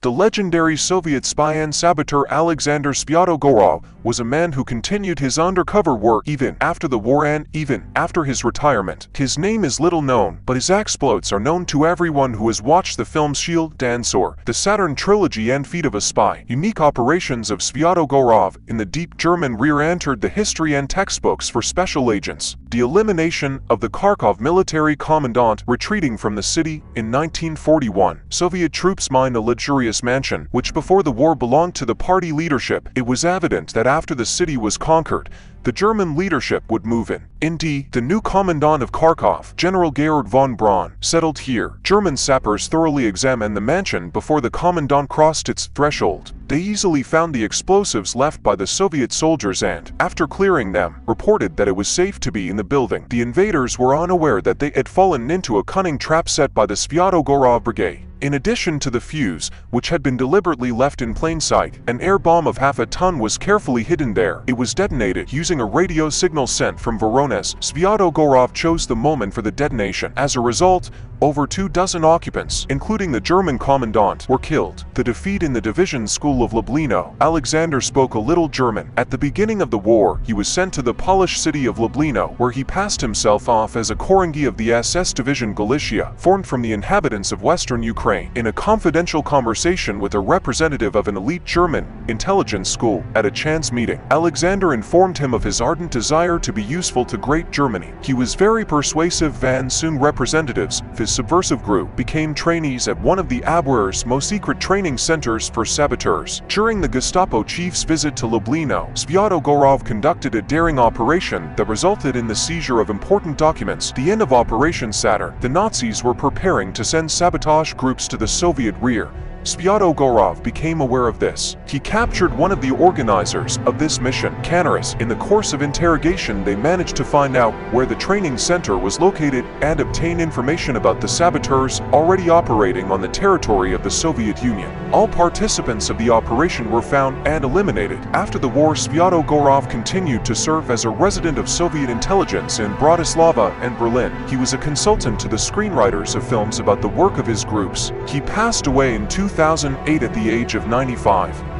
The legendary Soviet spy and saboteur Alexander Svyatogorov was a man who continued his undercover work even after the war and even after his retirement. His name is little known, but his exploits are known to everyone who has watched the films Shield, Dancer, the Saturn trilogy and Feet of a Spy. Unique operations of Svyatogorov in the deep German rear entered the history and textbooks for special agents. The elimination of the Kharkov military commandant retreating from the city in 1941. Soviet troops mined a luxurious mansion, which before the war belonged to the party leadership. It was evident that after the city was conquered, the German leadership would move in. Indeed, the new commandant of Kharkov, General Georg von Braun, settled here. German sappers thoroughly examined the mansion before the commandant crossed its threshold. They easily found the explosives left by the Soviet soldiers and, after clearing them, reported that it was safe to be in the building. The invaders were unaware that they had fallen into a cunning trap set by the Svyatogorov brigade. In addition to the fuse, which had been deliberately left in plain sight, an air bomb of half a ton was carefully hidden there. It was detonated using a radio signal sent from Voronezh. Svyatogorov chose the moment for the detonation. As a result, over 24 occupants, including the German commandant, were killed. The defeat in the division school of Lublino. Alexander spoke a little German. At the beginning of the war, he was sent to the Polish city of Lublino, where he passed himself off as a Korengi of the SS Division Galicia, formed from the inhabitants of western Ukraine. In a confidential conversation with a representative of an elite German intelligence school at a chance meeting, Alexander informed him of his ardent desire to be useful to Great Germany. He was very persuasive and soon representatives of his subversive group became trainees at one of the Abwehr's most secret training centers for saboteurs. During the Gestapo chief's visit to Lublino, Svyatogorov conducted a daring operation that resulted in the seizure of important documents. The end of Operation Saturn, the Nazis were preparing to send sabotage groups to the Soviet rear. Svyatogorov became aware of this. He captured one of the organizers of this mission, Canaris. In the course of interrogation, they managed to find out where the training center was located and obtain information about the saboteurs already operating on the territory of the Soviet Union. All participants of the operation were found and eliminated. After the war, Svyatogorov continued to serve as a resident of Soviet intelligence in Bratislava and Berlin. He was a consultant to the screenwriters of films about the work of his groups. He passed away in 2008 at the age of 95.